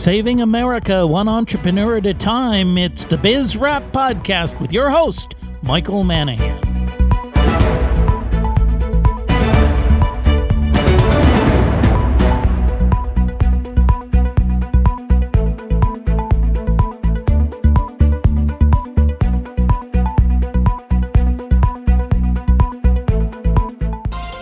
Saving America one entrepreneur at a time, it's the Biz Rap Podcast with your host, Michael Manahan.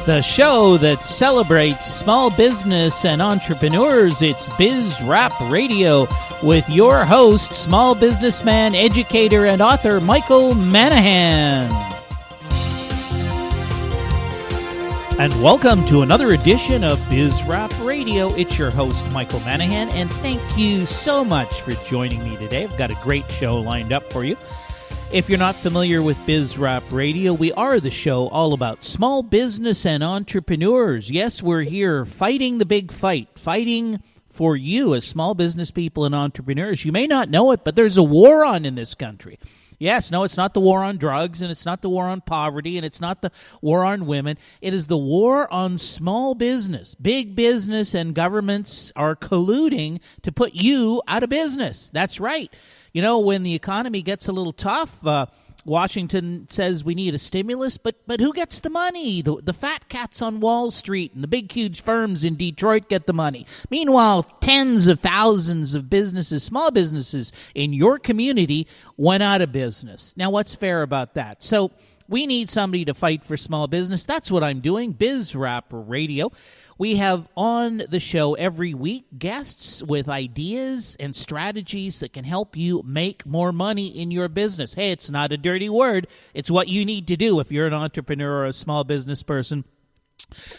The show that celebrates small business and entrepreneurs, it's Biz Rap Radio with your host, small businessman, educator, and author, Michael Manahan. And welcome to another edition of Biz Rap Radio. It's your host, Michael Manahan, and thank you so much for joining me today. I've got a great show lined up for you. If you're not familiar with Biz Rap Radio, we are the show all about small business and entrepreneurs. Yes, we're here fighting the big fight, fighting for you as small business people and entrepreneurs. You may not know it, but there's a war on in this country. Yes, no, it's not the war on drugs, and it's not the war on poverty, and it's not the war on women. It is the war on small business. Big business and governments are colluding to put you out of business. That's right. You know, when the economy gets a little tough, Washington says we need a stimulus, but who gets the money? The fat cats on Wall Street and the big, huge firms in Detroit get the money. Meanwhile, tens of thousands of businesses, small businesses in your community went out of business. Now, what's fair about that? So we need somebody to fight for small business. That's what I'm doing, Biz Rap Radio. We have on the show every week guests with ideas and strategies that can help you make more money in your business. Hey, it's not a dirty word. It's what you need to do if you're an entrepreneur or a small business person.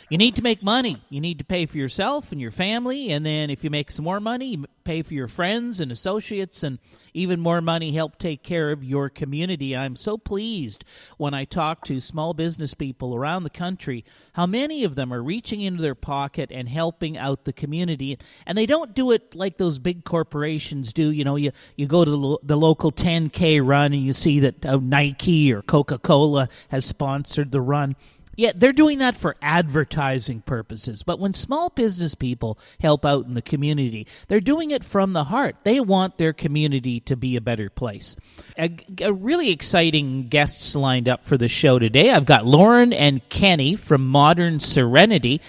You need to make money. You need to pay for yourself and your family, and then if you make some more money, you pay for your friends and associates, and even more money help take care of your community. I'm so pleased when I talk to small business people around the country how many of them are reaching into their pocket and helping out the community, and they don't do it like those big corporations do. You know, you go to the local 10K run and you see that Nike or Coca-Cola has sponsored the run. Yeah, they're doing that for advertising purposes. But when small business people help out in the community, they're doing it from the heart. They want their community to be a better place. A really exciting guests lined up for the show today. I've got Lauren and Kenny from Modern Serenity.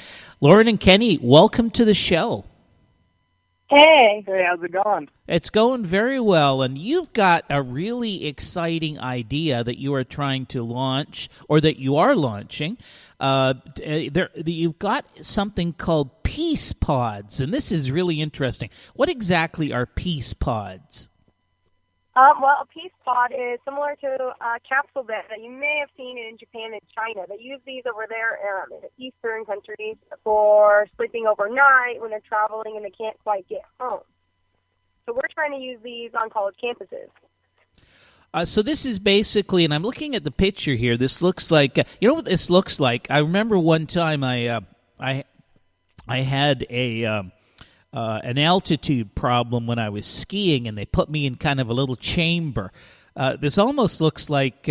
Lauren and Kenny, welcome to the show. Hey, how's it going? It's going very well, and you've got a really exciting idea that you are trying to launch, or that you are launching. You've got something called Peace Pods, and this is really interesting. What exactly are Peace Pods? Well, a peace pod is similar to a capsule bed that you may have seen in Japan and China. They use these over there in the eastern countries for sleeping overnight when they're traveling and they can't quite get home. So we're trying to use these on college campuses. So this is basically, and I'm looking at the picture here, this looks like, you know what this looks like? I remember one time I had an altitude problem when I was skiing, and they put me in kind of a little chamber. This almost looks like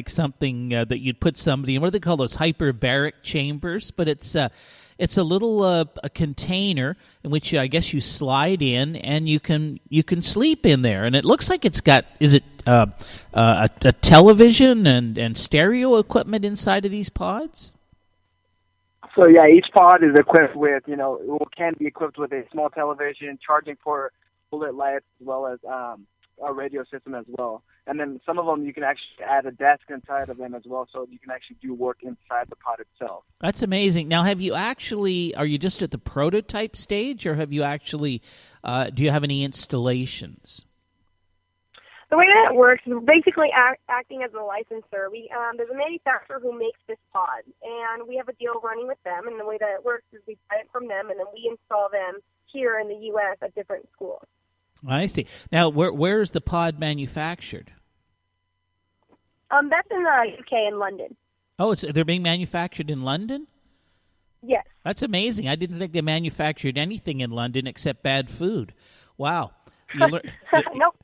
something that you'd put somebody in. What do they call those, hyperbaric chambers? But it's a little a container in which I guess you slide in, and you can sleep in there. And it looks like it's got, is it a television and stereo equipment inside of these pods? So yeah, each pod is equipped with, can be equipped with a small television, charging for bullet lights, as well as a radio system as well. And then some of them you can actually add a desk inside of them as well, so you can actually do work inside the pod itself. That's amazing. Now, are you just at the prototype stage, or have you actually, do you have any installations? The way that it works is basically acting as a licensor. There's a manufacturer who makes this pod, and we have a deal running with them. And the way that it works is we buy it from them, and then we install them here in the U.S. at different schools. I see. Now, where is the pod manufactured? That's in the UK in London. Oh, they're being manufactured in London? Yes. That's amazing. I didn't think they manufactured anything in London except bad food. Wow. Nope.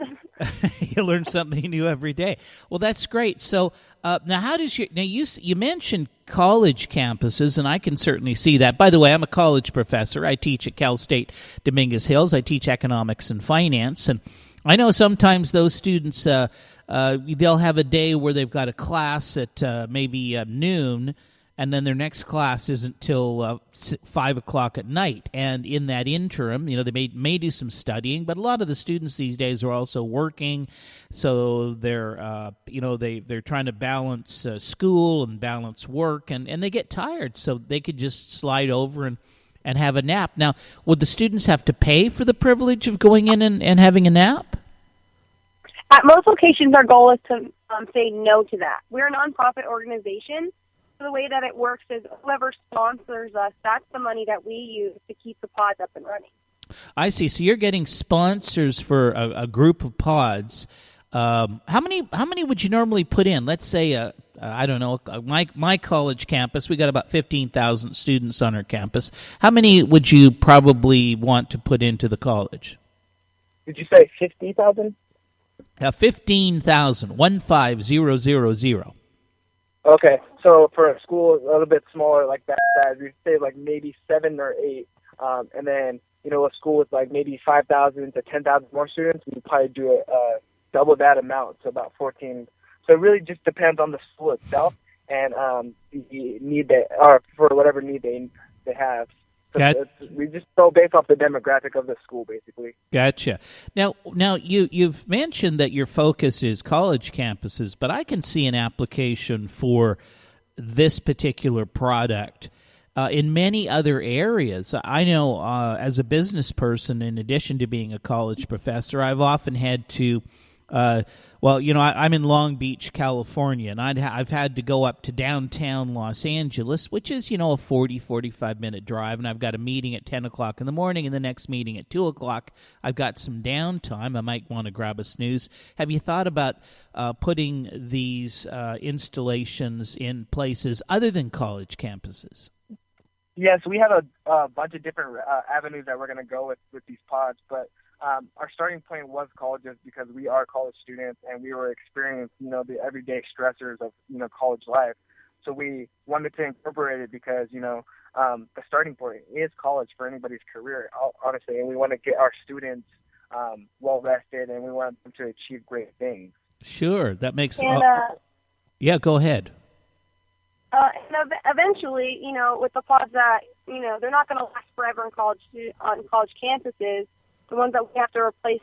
You learn something new every day. Well, that's great. So now, how does you mentioned college campuses, and I can certainly see that. By the way, I'm a college professor. I teach at Cal State Dominguez Hills. I teach economics and finance, and I know sometimes those students, they'll have a day where they've got a class at maybe noon, and then their next class isn't till 5 o'clock at night. And in that interim, they may do some studying, but a lot of the students these days are also working, so they're they're trying to balance school and balance work, and they get tired, so they could just slide over and have a nap. Now, would the students have to pay for the privilege of going in and having a nap? At most locations, our goal is to say no to that. We're a nonprofit organization. So the way that it works is whoever sponsors us, that's the money that we use to keep the pods up and running. I see. So you're getting sponsors for a group of pods. How many would you normally put in? Let's say, I don't know, my college campus, we got about 15,000 students on our campus. How many would you probably want to put into the college? Did you say 50,000? 15,000, 15000. Okay, so for a school a little bit smaller like that size, we'd say like maybe 7 or 8, and then a school with like maybe 5,000 to 10,000 more students, we'd probably do double that amount, so about 14. So it really just depends on the school itself and the need or for whatever need they have. So we just go based off the demographic of the school, basically. Gotcha. Now you've mentioned that your focus is college campuses, but I can see an application for this particular product in many other areas. I know as a business person, in addition to being a college professor, I've often had to I'm in Long Beach, California, and I've had to go up to downtown Los Angeles, which is, a 45-minute drive, and I've got a meeting at 10 o'clock in the morning, and the next meeting at 2 o'clock. I've got some downtime. I might want to grab a snooze. Have you thought about putting these installations in places other than college campuses? Yes, we have a bunch of different avenues that we're going to go with these pods, but our starting point was colleges because we are college students and we were experiencing, the everyday stressors of, college life. So we wanted to incorporate it because, the starting point is college for anybody's career, honestly, and we want to get our students well rested and we want them to achieve great things. Sure, that makes sense. Yeah, go ahead. And eventually, with the pods that, they're not going to last forever on college campuses. The ones that we have to replace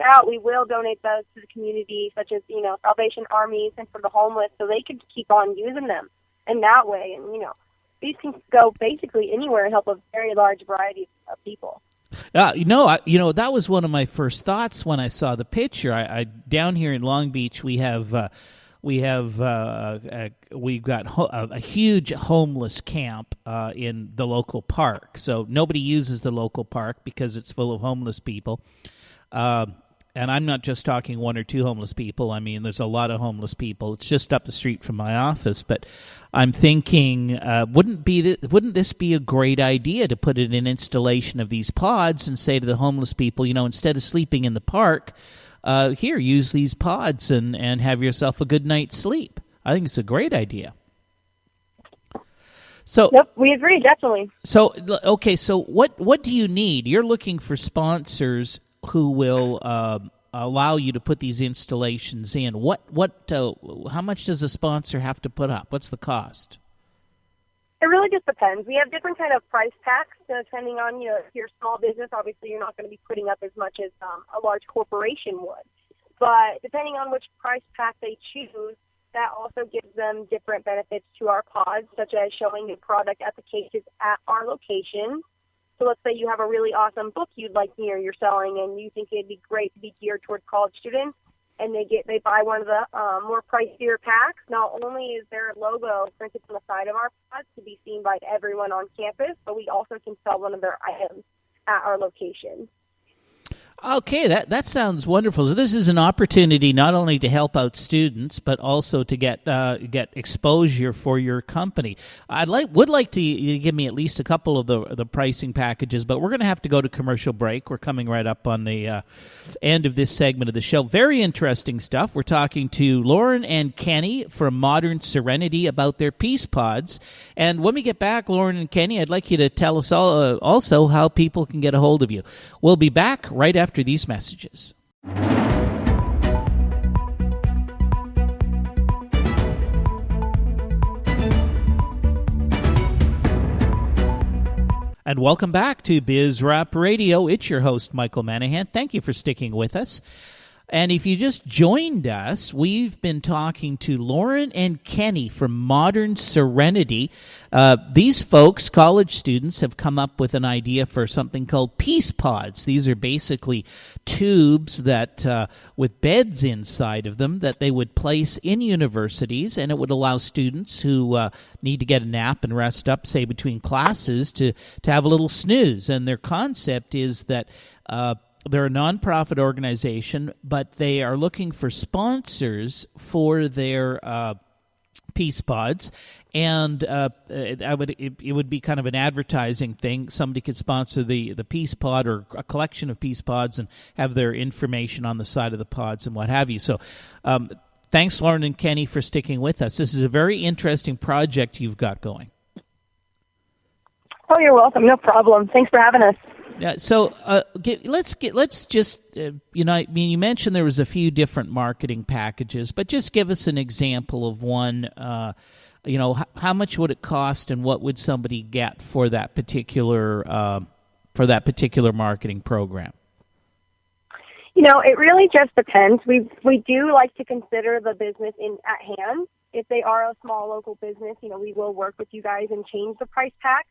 out, we will donate those to the community, such as, Salvation Armies and for the homeless, so they can keep on using them in that way. And, these can go basically anywhere and help a very large variety of people. That was one of my first thoughts when I saw the picture. I down here in Long Beach, we've got a huge homeless camp in the local park. So nobody uses the local park because it's full of homeless people. And I'm not just talking one or two homeless people. I mean, there's a lot of homeless people. It's just up the street from my office. But I'm thinking, wouldn't this be a great idea to put in an installation of these pods and say to the homeless people, instead of sleeping in the park, here, use these pods and have yourself a good night's sleep. I think it's a great idea. So, yep, we agree, definitely. So, okay, so what do you need? You're looking for sponsors who will allow you to put these installations in. How much does a sponsor have to put up? What's the cost? It really just depends. We have different kind of price packs depending on, if you're a small business, obviously you're not going to be putting up as much as a large corporation would. But depending on which price pack they choose, that also gives them different benefits to our pods, such as showing new product at the cases at our location. So let's say you have a really awesome book you'd like you're selling and you think it'd be great to be geared towards college students, and they buy one of the more pricier packs. Not only is their logo printed on the side of our pods to be seen by everyone on campus, but we also can sell one of their items at our location. Okay, that sounds wonderful. So this is an opportunity not only to help out students, but also to get exposure for your company. Would like to you give me at least a couple of the pricing packages, but we're going to have to go to commercial break. We're coming right up on the end of this segment of the show. Very interesting stuff. We're talking to Lauren and Kenny from Modern Serenity about their Peace Pods. And when we get back, Lauren and Kenny, I'd like you to tell us also how people can get a hold of you. We'll be back right after these messages. And welcome back to Biz Rap Radio. It's your host, Michael Manahan. Thank you for sticking with us. And if you just joined us, we've been talking to Lauren and Kenny from Modern Serenity. These folks, college students, have come up with an idea for something called Peace Pods. These are basically tubes that, with beds inside of them, that they would place in universities, and it would allow students who need to get a nap and rest up, say between classes, to have a little snooze. And their concept is that they're a nonprofit organization, but they are looking for sponsors for their Peace Pods, and it would be kind of an advertising thing. Somebody could sponsor the Peace Pod or a collection of Peace Pods and have their information on the side of the pods and what have you. So thanks, Lauren and Kenny, for sticking with us. This is a very interesting project you've got going. Oh, you're welcome. No problem. Thanks for having us. Yeah, so let's just you mentioned there was a few different marketing packages, but just give us an example of one. How much would it cost, and what would somebody get for that particular marketing program? It really just depends. We do like to consider the business at hand. If they are a small local business, we will work with you guys and change the price tag.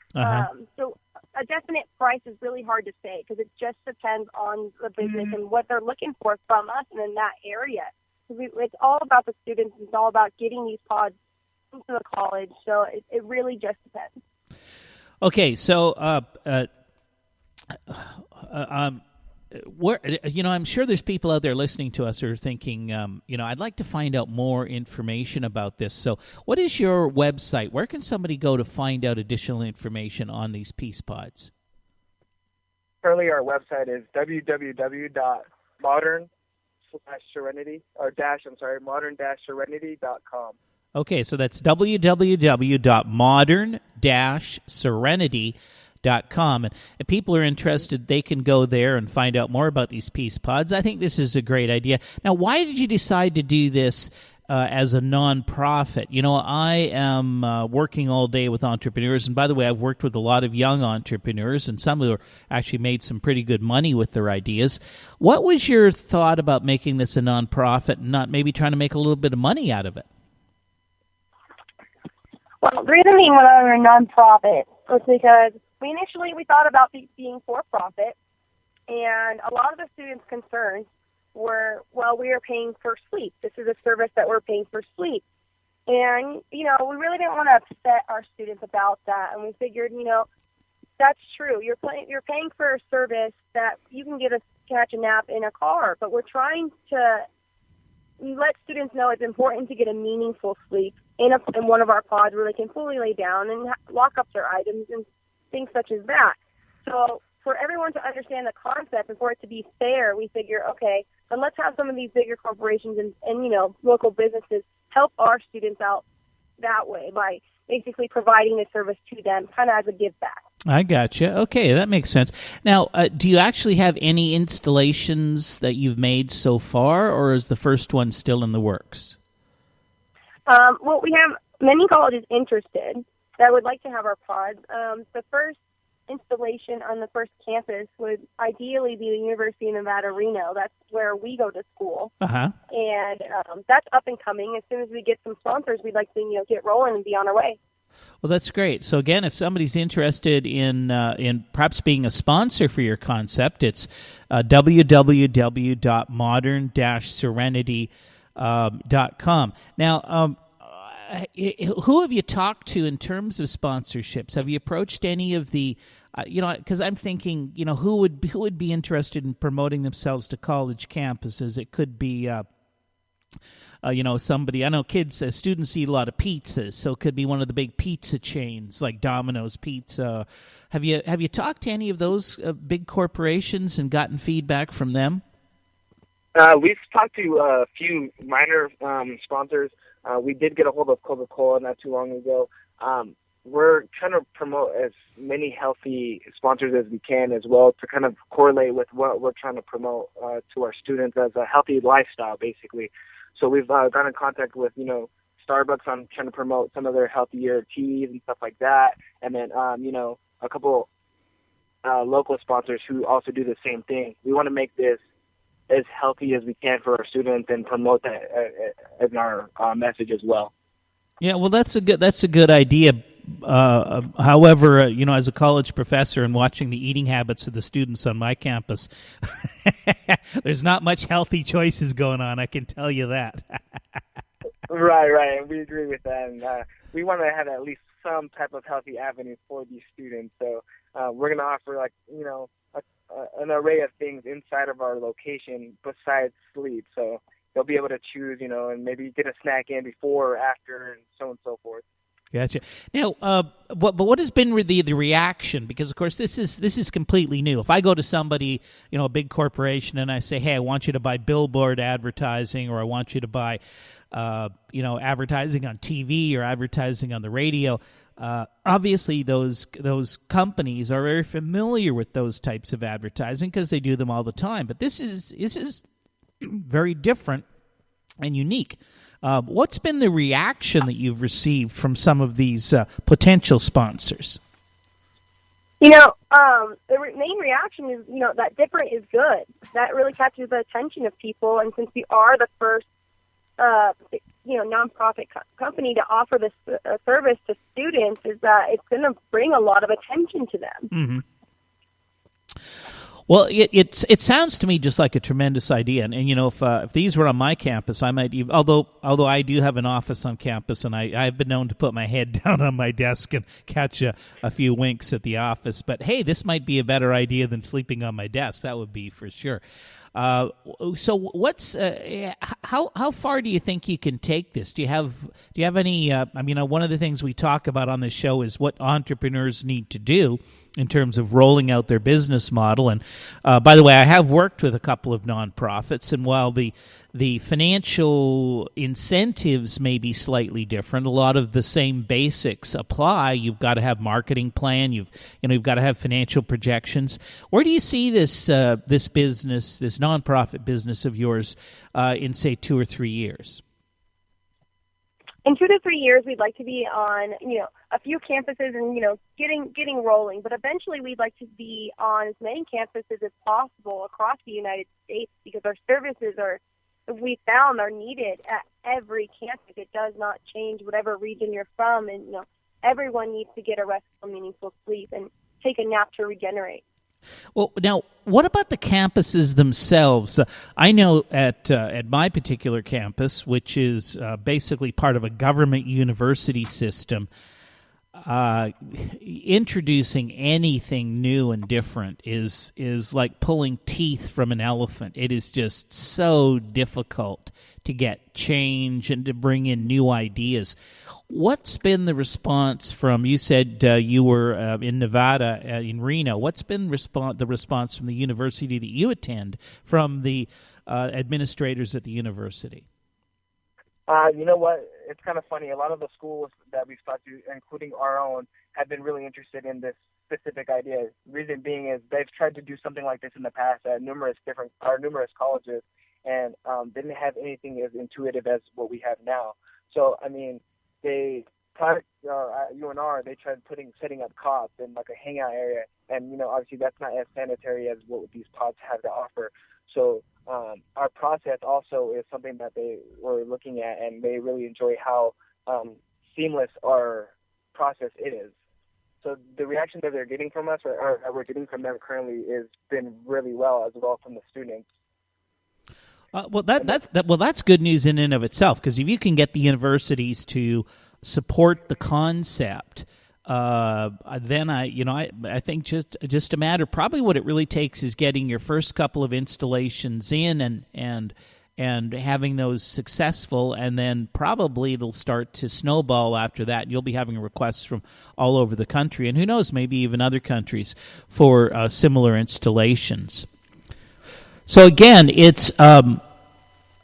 So a definite price is really hard to say because it just depends on the business and what they're looking for from us and in that area. It's all about the students. It's all about getting these pods into the college. So it really just depends. Okay, so I'm sure there's people out there listening to us who are thinking, I'd like to find out more information about this. So what is your website? Where can somebody go to find out additional information on these Peace Pods? Currently, our website is modern-serenity.com. Okay, so that's www.modern-serenity.com. And if people are interested, they can go there and find out more about these Peace Pods. I think this is a great idea. Now, why did you decide to do this as a nonprofit? I am working all day with entrepreneurs, and by the way, I've worked with a lot of young entrepreneurs, and some who are actually made some pretty good money with their ideas. What was your thought about making this a nonprofit and not maybe trying to make a little bit of money out of it? Well, the reason being when we were a nonprofit was because we thought about being for-profit, and a lot of the students' concerns were, we are paying for sleep. This is a service that we're paying for sleep. And, we really didn't want to upset our students about that, and we figured, that's true. You're paying for a service that you can catch a nap in a car, but we're trying to let students know it's important to get a meaningful sleep in one of our pods where they can fully lay down and lock up their items and things such as that. So for everyone to understand the concept and for it to be fair, we figure, okay, then let's have some of these bigger corporations and local businesses help our students out that way by basically providing the service to them kind of as a give back. I gotcha. Okay, that makes sense. Now, do you actually have any installations that you've made so far, or is the first one still in the works? Well, we have many colleges interested that would like to have our pods. The first installation on the first campus would ideally be the University of Nevada, Reno. That's where we go to school. And that's up and coming. As soon as we get some sponsors, we'd like to get rolling and be on our way. Well, that's great. So again, if somebody's interested in perhaps being a sponsor for your concept, it's www.modern-serenity.com. Now, who have you talked to in terms of sponsorships? Have you approached any of the, because I'm thinking, who would be interested in promoting themselves to college campuses? It could be, somebody. I know students eat a lot of pizzas, so it could be one of the big pizza chains like Domino's Pizza. Have you talked to any of those big corporations and gotten feedback from them? We've talked to a few minor sponsors. We did get a hold of Coca-Cola not too long ago. We're trying to promote as many healthy sponsors as we can as well to kind of correlate with what we're trying to promote to our students as a healthy lifestyle, basically. So we've gotten in contact with, Starbucks on trying to promote some of their healthier teas and stuff like that. And then, a couple local sponsors who also do the same thing. We want to make this as healthy as we can for our students and promote that as our message as well. Yeah, well, that's a good idea. However, as a college professor and watching the eating habits of the students on my campus, there's not much healthy choices going on. I can tell you that. Right. We agree with that. And we want to have at least some type of healthy avenue for these students. So we're going to offer, an array of things inside of our location besides sleep. So they'll be able to choose, and maybe get a snack in before or after and so on and so forth. Gotcha. Now, but what has been the reaction? Because of course this is completely new. If I go to somebody, a big corporation, and I say, "Hey, I want you to buy billboard advertising, or I want you to buy, advertising on TV or advertising on the radio," obviously those companies are very familiar with those types of advertising because they do them all the time. But this is very different and unique. What's been the reaction that you've received from some of these potential sponsors? The main reaction is, that different is good. That really catches the attention of people. And since we are the first, nonprofit company to offer this service to students, is that it's going to bring a lot of attention to them. Mm-hmm. Well, it sounds to me just like a tremendous idea, and if these were on my campus, I might even, although I do have an office on campus, and I've been known to put my head down on my desk and catch a few winks at the office. But hey, this might be a better idea than sleeping on my desk. That would be for sure. So what's how far do you think you can take this? Do you have any? One of the things we talk about on this show is what entrepreneurs need to do in terms of rolling out their business model. And by the way, I have worked with a couple of nonprofits, and while the financial incentives may be slightly different, a lot of the same basics apply. You've got to have marketing plan. You've got to have financial projections. Where do you see this business, this nonprofit business of yours, in say 2 or 3 years? In 2 to 3 years, we'd like to be on, a few campuses and, getting rolling. But eventually, we'd like to be on as many campuses as possible across the United States, because our services we found are needed at every campus. It does not change whatever region you're from, and everyone needs to get a restful, meaningful sleep and take a nap to regenerate. Well, now, what about the campuses themselves? I know at my particular campus, which is basically part of a government university system, introducing anything new and different is like pulling teeth from an elephant. It is just so difficult to get change and to bring in new ideas. What's been the response from, you said you were in Nevada, in Reno. What's been the response from the university that you attend, from the administrators at the university? You know what? It's kind of funny. A lot of the schools that we've talked to, including our own, have been really interested in this specific idea. Reason being is they've tried to do something like this in the past at numerous colleges, and they didn't have anything as intuitive as what we have now. So, they tried, UNR, they tried setting up cots in like a hangout area, and obviously that's not as sanitary as what these pods have to offer. So our process also is something that they were looking at, and they really enjoy how seamless our process is. So the reaction that they're getting from us, or that we're getting from them currently, has been really well, as well from the students. That's good news in and of itself, because if you can get the universities to support the concept, then I think just a matter. Probably what it really takes is getting your first couple of installations in and having those successful, and then probably it'll start to snowball after that. You'll be having requests from all over the country, and who knows, maybe even other countries for similar installations. So again, it's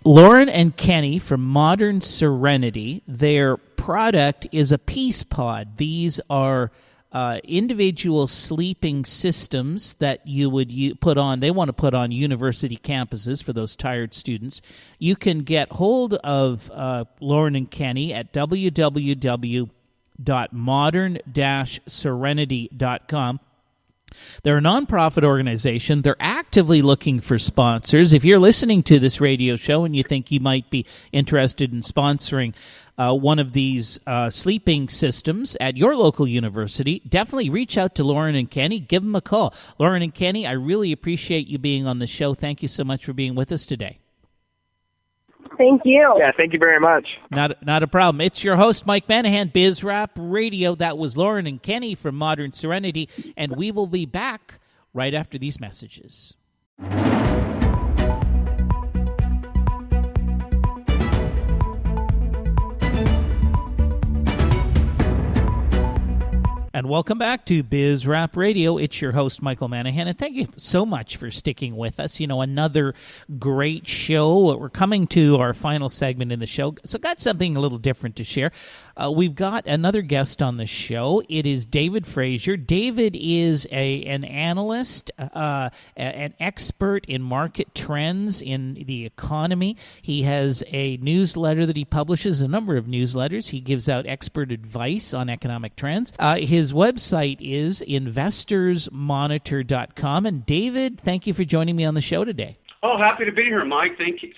Lauren and Kenny from Modern Serenity. Their product is a Peace Pod. These are individual sleeping systems that you would put on. They want to put on university campuses for those tired students. You can get hold of Lauren and Kenny at www.modern-serenity.com. They're a nonprofit organization. They're actively looking for sponsors. If you're listening to this radio show and you think you might be interested in sponsoring one of these sleeping systems at your local university, definitely reach out to Lauren and Kenny. Give them a call. Lauren and Kenny, I really appreciate you being on the show. Thank you so much for being with us today. Thank you. Yeah, thank you very much. Not a problem. It's your host, Mike Manahan, Biz Rap Radio. That was Lauren and Kenny from Modern Serenity, and we will be back right after these messages. And welcome back to Biz Rap Radio. It's your host, Michael Manahan, and thank you so much for sticking with us. Another great show. We're coming to our final segment in the show, so got something a little different to share. We've got another guest on the show. It is David Fraser. David is an analyst, an expert in market trends in the economy. He has a newsletter that he publishes, a number of newsletters. He gives out expert advice on economic trends. His website is investorsmonitor.com. And David, thank you for joining me on the show today. Oh, happy to be here, Mike. Thank you.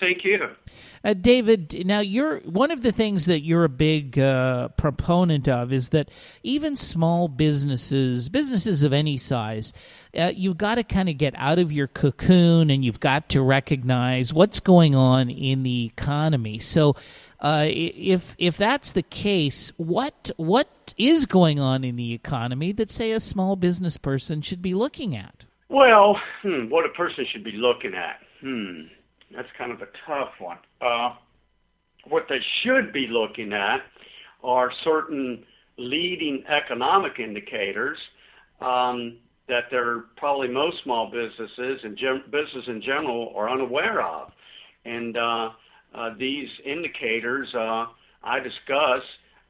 David, now one of the things that you're a big proponent of is that even small businesses of any size, you've got to kind of get out of your cocoon and you've got to recognize what's going on in the economy. So if that's the case, what is going on in the economy that, say, a small business person should be looking at? Well, what a person should be looking at. That's kind of a tough one. What they should be looking at are certain leading economic indicators that probably most small businesses and business in general are unaware of. And these indicators I discuss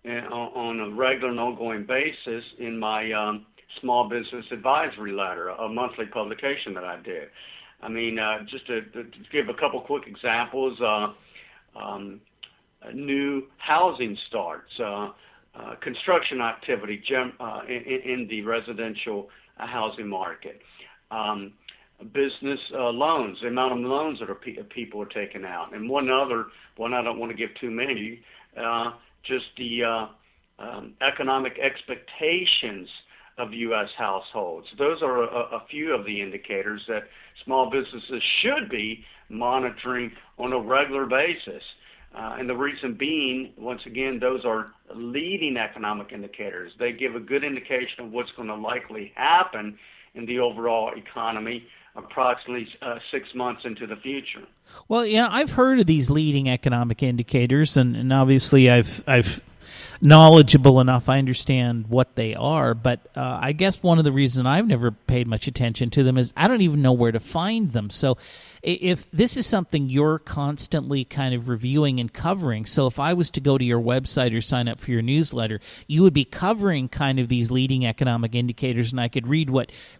on a regular and ongoing basis in my Small Business Advisory Letter, a monthly publication that I do. I mean, just to give a couple quick examples, new housing starts, construction activity in the residential housing market, business loans, the amount of loans that people are taking out, and one I don't want to give too many, just the economic expectations of U.S. households. Those are a few of the indicators that small businesses should be monitoring on a regular basis. And the reason being, once again, those are leading economic indicators. They give a good indication of what's going to likely happen in the overall economy approximately 6 months into the future. Well, yeah, I've heard of these leading economic indicators, and obviously I've knowledgeable enough, I understand what they are, but I guess one of the reasons I've never paid much attention to them is I don't even know where to find them. So if this is something you're constantly kind of reviewing and covering, so if I was to go to your website or sign up for your newsletter, you would be covering kind of these leading economic indicators, and I could read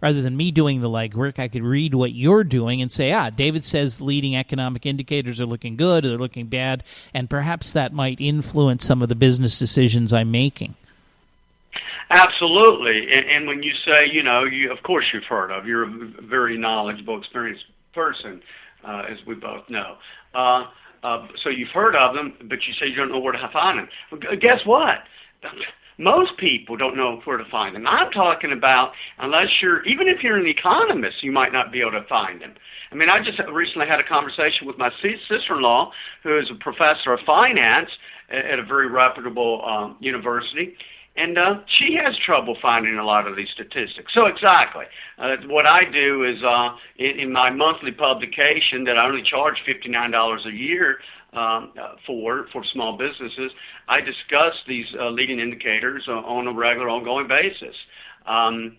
rather than me doing the legwork, I could read what you're doing and say, David says leading economic indicators are looking good or they're looking bad, and perhaps that might influence some of the business decisions I'm making. Absolutely. And when you say, of course you've heard of, you're a very knowledgeable, experienced person, as we both know. So you've heard of them, but you say you don't know where to find them. Well, guess what? Most people don't know where to find them. I'm talking about even if you're an economist, you might not be able to find them. I mean, I just recently had a conversation with my sister-in-law, who is a professor of finance at a very reputable university, and she has trouble finding a lot of these statistics. So exactly, what I do is in my monthly publication that I only charge $59 a year for small businesses, I discuss these leading indicators on a regular, ongoing basis. And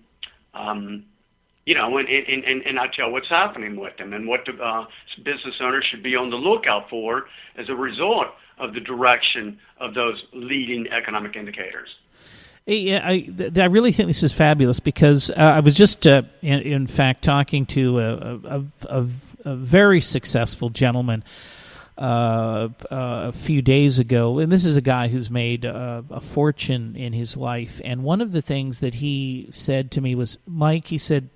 I tell what's happening with them and what the business owners should be on the lookout for as a result of the direction of those leading economic indicators. Yeah, I really think this is fabulous because I was just, in fact, talking to a very successful gentleman a few days ago, and this is a guy who's made a fortune in his life. And one of the things that he said to me was, Mike, he said,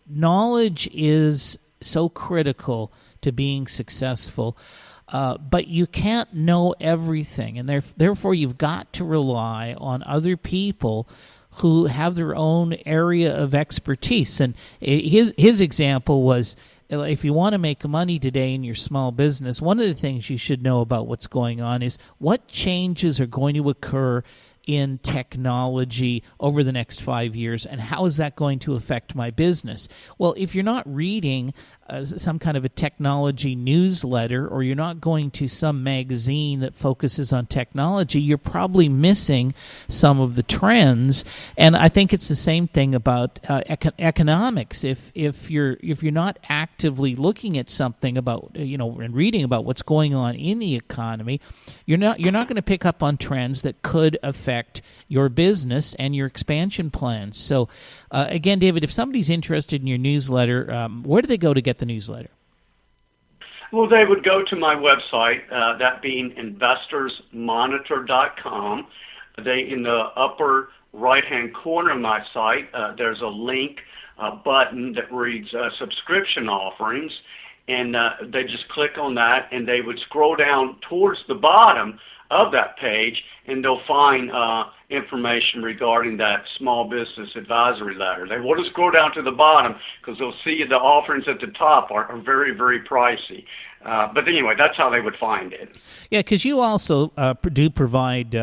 knowledge is so critical to being successful. But you can't know everything, and therefore you've got to rely on other people who have their own area of expertise. And his example was, if you want to make money today in your small business, one of the things you should know about what's going on is what changes are going to occur in technology over the next 5 years, and how is that going to affect my business? Well, if you're not reading some kind of a technology newsletter, or you're not going to some magazine that focuses on technology, you're probably missing some of the trends. And I think it's the same thing about economics. If you're not actively looking at something about and reading about what's going on in the economy, you're not going to pick up on trends that could affect your business and your expansion plans. So again, David, if somebody's interested in your newsletter, where do they go to get the newsletter? Well, they would go to my website, that being investorsmonitor.com. In the upper right-hand corner of my site, there's a link button that reads subscription offerings, and they just click on that, and they would scroll down towards the bottom of that page, and they'll find information regarding that small business advisory letter. They will just scroll down to the bottom because they'll see the offerings at the top are very, very pricey. But anyway, that's how they would find it. Yeah, because you also do provide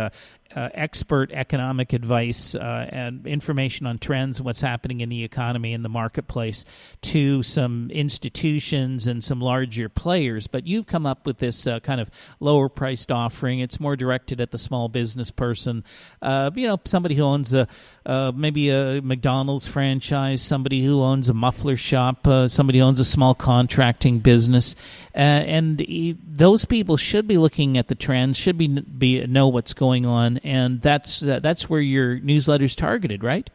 expert economic advice and information on trends and what's happening in the economy and the marketplace to some institutions and some larger players. But you've come up with this kind of lower priced offering. It's more directed at the small business person, somebody who owns maybe a McDonald's franchise, somebody who owns a muffler shop, somebody who owns a small contracting business. And those people should be looking at the trends, should be know what's going on, and that's where your newsletter's targeted, right?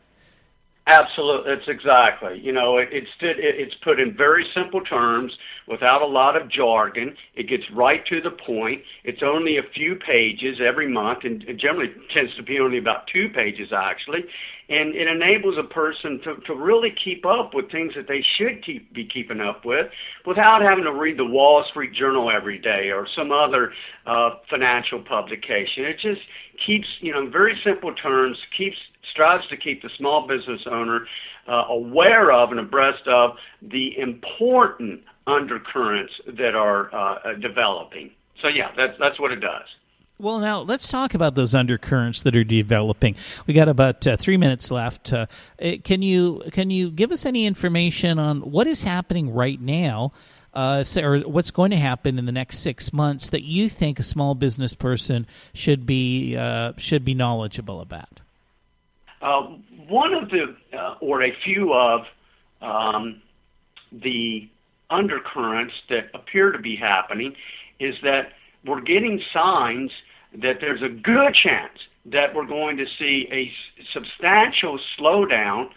Absolutely, that's exactly. It's put in very simple terms without a lot of jargon. It gets right to the point. It's only a few pages every month, and it generally tends to be only about 2 pages actually. And it enables a person to really keep up with things that they should be keeping up with without having to read the Wall Street Journal every day or some other financial publication. It just keeps, in very simple terms, strives to keep the small business owner aware of and abreast of the important undercurrents that are developing. So yeah, that's what it does. Well, now let's talk about those undercurrents that are developing. We got about 3 minutes left. Can you give us any information on what is happening right now, or what's going to happen in the next 6 months that you think a small business person should be knowledgeable about? One of the or a few of the undercurrents that appear to be happening is that we're getting signs that there's a good chance that we're going to see a substantial slowdown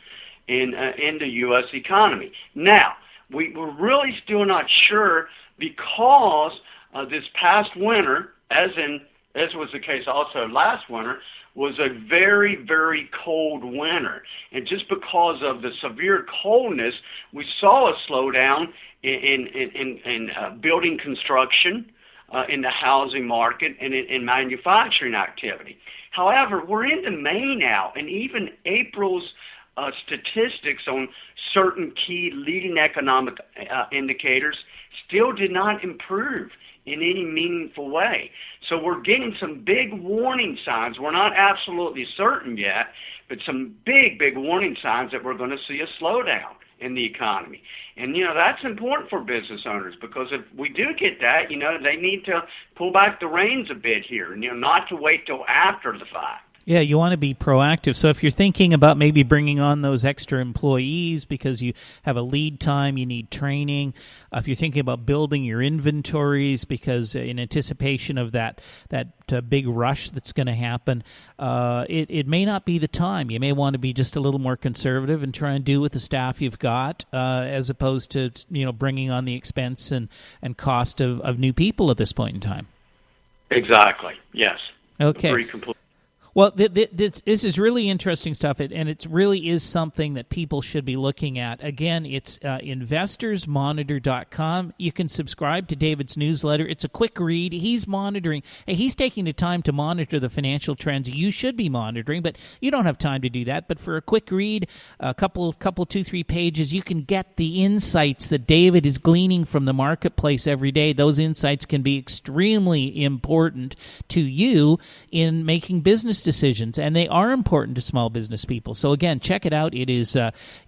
in the U.S. economy. Now, we're really still not sure because this past winter, as was the case also last winter, was a very, very cold winter. And just because of the severe coldness, we saw a slowdown in building construction, in the housing market, and in manufacturing activity. However, we're into May now, and even April's statistics on certain key leading economic indicators still did not improve in any meaningful way. So we're getting some big warning signs. We're not absolutely certain yet, but some big warning signs that we're going to see a slowdown in the economy. And, that's important for business owners, because if we do get that, they need to pull back the reins a bit here, and, not to wait till after the fact. Yeah, you want to be proactive. So if you're thinking about maybe bringing on those extra employees because you have a lead time, you need training. If you're thinking about building your inventories because in anticipation of that big rush that's going to happen, it may not be the time. You may want to be just a little more conservative and try and do with the staff you've got, as opposed to bringing on the expense and cost of new people at this point in time. Exactly. Yes. Okay. Agree completely. Well, this is really interesting stuff, and it really is something that people should be looking at. Again, it's investorsmonitor.com. You can subscribe to David's newsletter. It's a quick read. He's monitoring. He's taking the time to monitor the financial trends you should be monitoring, but you don't have time to do that. But for a quick read, a couple, 2-3 pages, you can get the insights that David is gleaning from the marketplace every day. Those insights can be extremely important to you in making business decisions, and they are important to small business people. So again, check it out. It is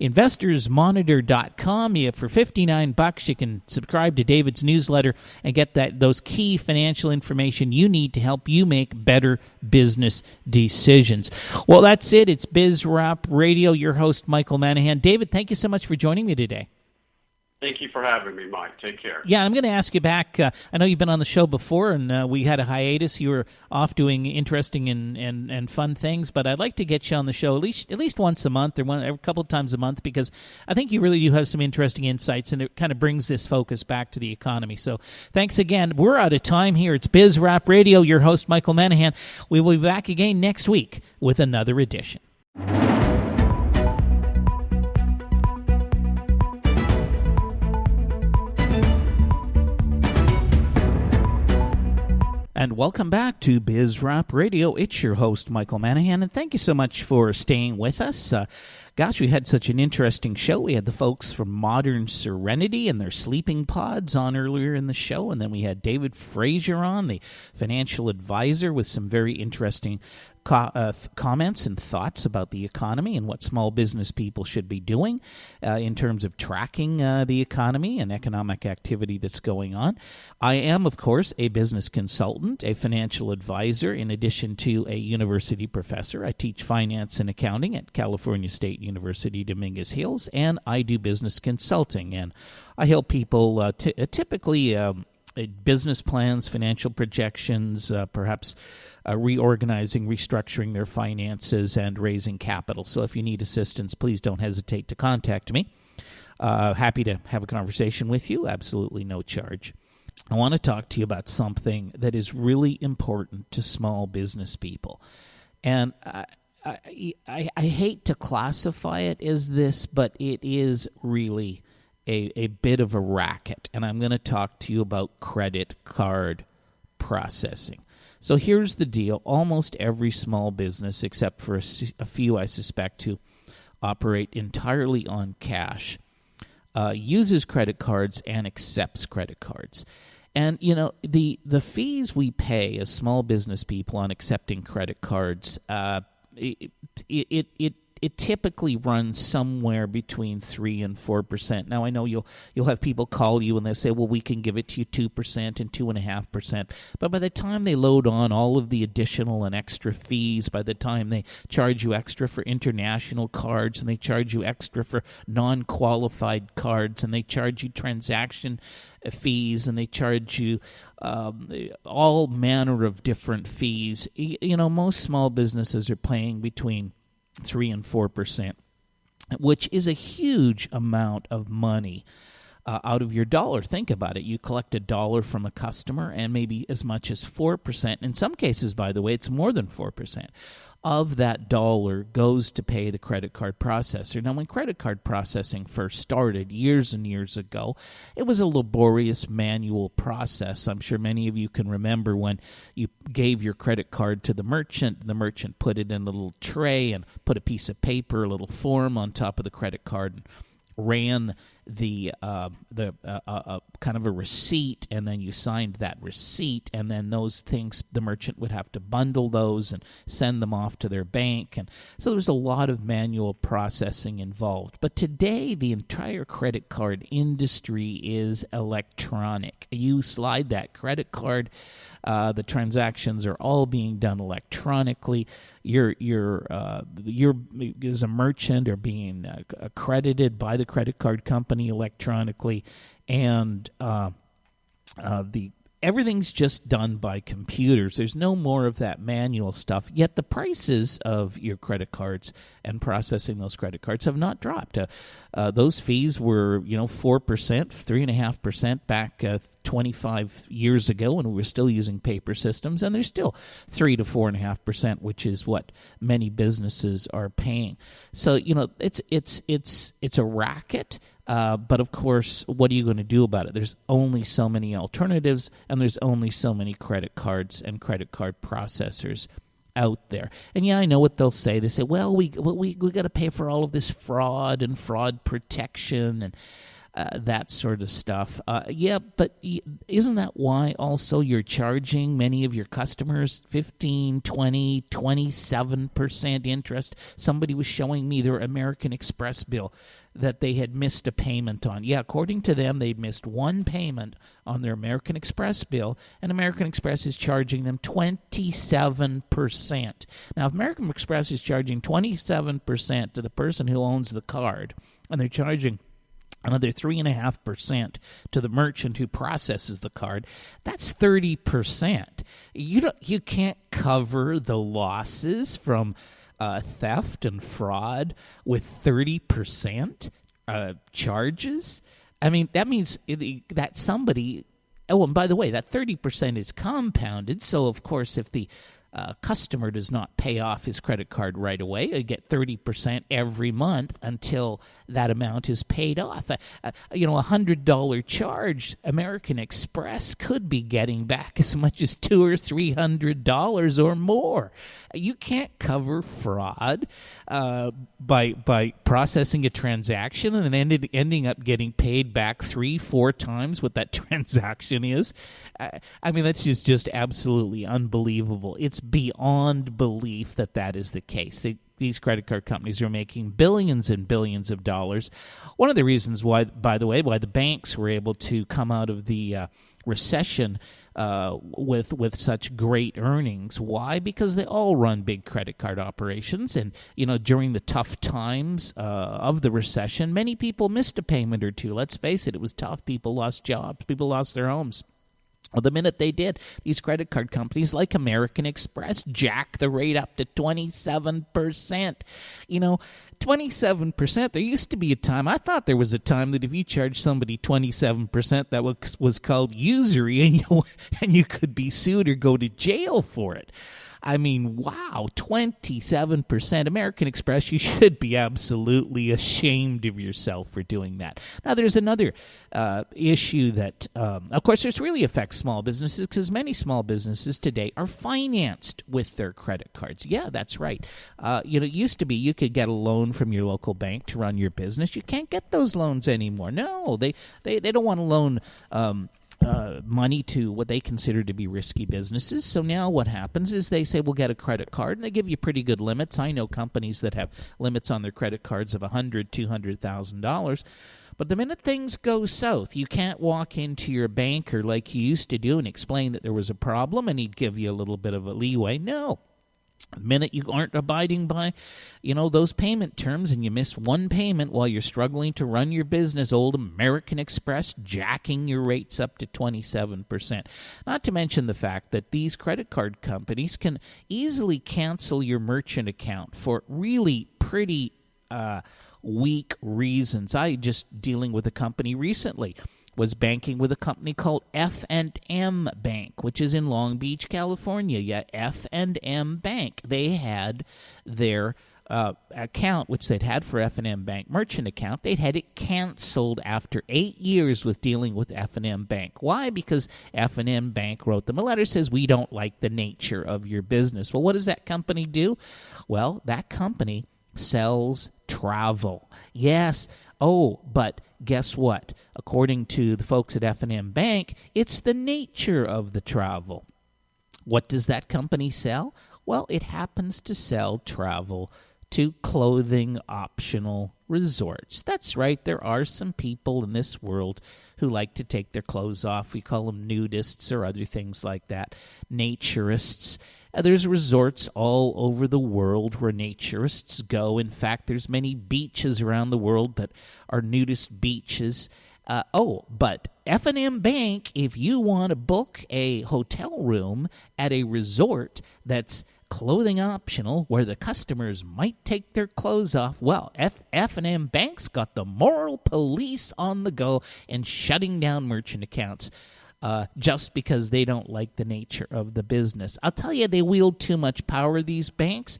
investorsmonitor.com. For $59, you can subscribe to David's newsletter and get those key financial information you need to help you make better business decisions. Well, that's it. It's BizRap Radio. Your host, Michael Manahan. David, thank you so much for joining me today. Thank you for having me, Mike. Take care. Yeah, I'm going to ask you back. I know you've been on the show before, and we had a hiatus. You were off doing interesting and fun things, but I'd like to get you on the show at least once a month or a couple of times a month, because I think you really do have some interesting insights, and it kind of brings this focus back to the economy. So thanks again. We're out of time here. It's BizRap Radio. Your host, Michael Manahan. We will be back again next week with another edition. And welcome back to BizRap Radio. It's your host, Michael Manahan, and thank you so much for staying with us. Gosh, we had such an interesting show. We had the folks from Modern Serenity and their sleeping pods on earlier in the show, and then we had David Fraser on, the financial advisor, with some very interesting comments and thoughts about the economy and what small business people should be doing in terms of tracking the economy and economic activity that's going on. I am, of course, a business consultant, a financial advisor, in addition to a university professor. I teach finance and accounting at California State University, Dominguez Hills, and I do business consulting. And I help people typically business plans, financial projections, perhaps reorganizing, restructuring their finances, and raising capital. So if you need assistance, please don't hesitate to contact me. Happy to have a conversation with you, absolutely no charge. I want to talk to you about something that is really important to small business people. And I hate to classify it as this, but it is really a bit of a racket. And I'm going to talk to you about credit card processing. So here's the deal. Almost every small business, except for a few, I suspect, who operate entirely on cash, uses credit cards and accepts credit cards. And, the fees we pay as small business people on accepting credit cards, it typically runs somewhere between 3% and 4%. Now, I know you'll have people call you and they'll say, well, we can give it to you 2% and 2.5%. But by the time they load on all of the additional and extra fees, by the time they charge you extra for international cards, and they charge you extra for non-qualified cards, and they charge you transaction fees, and they charge you all manner of different fees, most small businesses are paying between 3% and 4%, which is a huge amount of money out of your dollar. Think about it. You collect $1 from a customer, and maybe as much as 4%. In some cases, by the way, it's more than 4%. Of that dollar goes to pay the credit card processor. Now, when credit card processing first started years and years ago, it was a laborious manual process. I'm sure many of you can remember when you gave your credit card to the merchant put it in a little tray and put a piece of paper, a little form on top of the credit card, and ran the kind of a receipt, and then you signed that receipt, and then those things, the merchant would have to bundle those and send them off to their bank. And so there was a lot of manual processing involved. But today, the entire credit card industry is electronic. You slide that credit card, the transactions are all being done electronically. You're as a merchant are being accredited by the credit card company electronically, and everything's just done by computers. There's no more of that manual stuff. Yet the prices of your credit cards and processing those credit cards have not dropped. Those fees were 4%, 3.5% back 25 years ago when we were still using paper systems, and they're still 3 to 4.5%, which is what many businesses are paying. So it's a racket. But of course, what are you going to do about it? There's only so many alternatives, and there's only so many credit cards and credit card processors out there. And yeah, I know what they'll say. They say, well, we got to pay for all of this fraud and fraud protection and that sort of stuff. Yeah, but isn't that why also you're charging many of your customers 15, 20, 27% interest? Somebody was showing me their American Express bill that they had missed a payment on. Yeah, according to them, they'd missed one payment on their American Express bill, and American Express is charging them 27%. Now, if American Express is charging 27% to the person who owns the card, and they're charging another 3.5% to the merchant who processes the card, that's 30%. You can't cover the losses from theft and fraud with 30% charges. I mean, that means that somebody. Oh, and by the way, that 30% is compounded. So, of course, if the customer does not pay off his credit card right away, you get 30% every month until that amount is paid off. $100 charge, American Express could be getting back as much as $200 or $300 or more. You can't cover fraud by processing a transaction and then ending up getting paid back 3-4 times what that transaction is. I mean, that's just absolutely unbelievable. It's beyond belief that is the case. These credit card companies are making billions and billions of dollars. One of the reasons why, by the way, why the banks were able to come out of the recession with such great earnings. Why? Because they all run big credit card operations, and during the tough times of the recession, many people missed a payment or two. Let's face it was tough. People lost jobs. People lost their homes. Well, the minute they did, these credit card companies like American Express jacked the rate up to 27%. 27%. There used to be a time, I thought there was a time that if you charged somebody 27%, that was called usury, and you could be sued or go to jail for it. I mean, wow, 27%. American Express, you should be absolutely ashamed of yourself for doing that. Now, there's another issue that, of course, this really affects small businesses because many small businesses today are financed with their credit cards. Yeah, that's right. It used to be you could get a loan from your local bank to run your business. You can't get those loans anymore. No, they don't want to loan money to what they consider to be risky businesses. So now what happens is they say, we'll get a credit card, and they give you pretty good limits. I know companies that have limits on their credit cards of $100,000, $200,000. But the minute things go south, you can't walk into your banker like you used to do and explain that there was a problem, and he'd give you a little bit of a leeway. No. The minute you aren't abiding by, those payment terms and you miss one payment while you're struggling to run your business, old American Express jacking your rates up to 27%. Not to mention the fact that these credit card companies can easily cancel your merchant account for really pretty weak reasons. I just dealing with a company recently, was banking with a company called F&M Bank, which is in Long Beach, California. Yeah, F&M Bank. They had their account, which they'd had for F&M Bank merchant account, they'd had it canceled after 8 years with dealing with F&M Bank. Why? Because F&M Bank wrote them a letter, says, we don't like the nature of your business. Well, what does that company do? Well, that company sells travel. Yes. Oh, but guess what? According to the folks at F&M Bank, it's the nature of the travel. What does that company sell? Well, it happens to sell travel to clothing optional resorts. That's right, there are some people in this world who like to take their clothes off. We call them nudists or other things like that, naturists. There's resorts all over the world where naturists go. In fact, there's many beaches around the world that are nudist beaches. But F&M Bank, if you want to book a hotel room at a resort that's clothing optional, where the customers might take their clothes off, well, F&M Bank's got the moral police on the go and shutting down merchant accounts just because they don't like the nature of the business. I'll tell you, they wield too much power, these banks.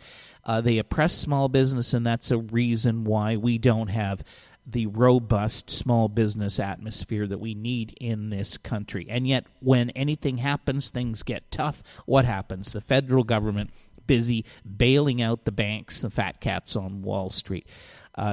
They oppress small business, and that's a reason why we don't have the robust small business atmosphere that we need in this country. And yet, when anything happens, things get tough. What happens? The federal government busy bailing out the banks, the fat cats on Wall Street.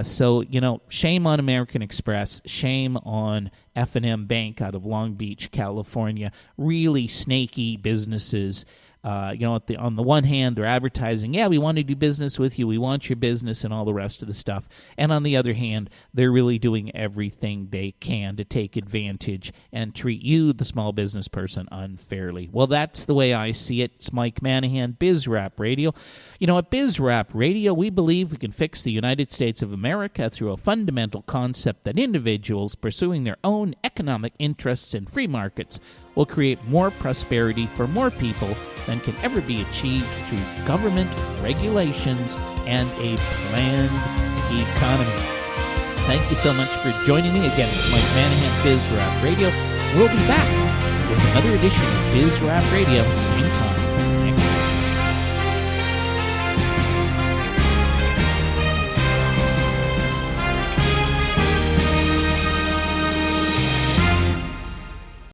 So, shame on American Express, shame on F&M Bank out of Long Beach, California. Really snaky businesses. On the one hand, they're advertising, yeah, we want to do business with you, we want your business and all the rest of the stuff. And on the other hand, they're really doing everything they can to take advantage and treat you, the small business person, unfairly. Well, that's the way I see it. It's Mike Manahan, BizRap Radio. At BizRap Radio, we believe we can fix the United States of America through a fundamental concept that individuals pursuing their own economic interests in free markets will create more prosperity for more people than can ever be achieved through government regulations and a planned economy. Thank you so much for joining me. Again, it's Mike Manahan, BizRap Radio. We'll be back with another edition of BizRap Radio, same time next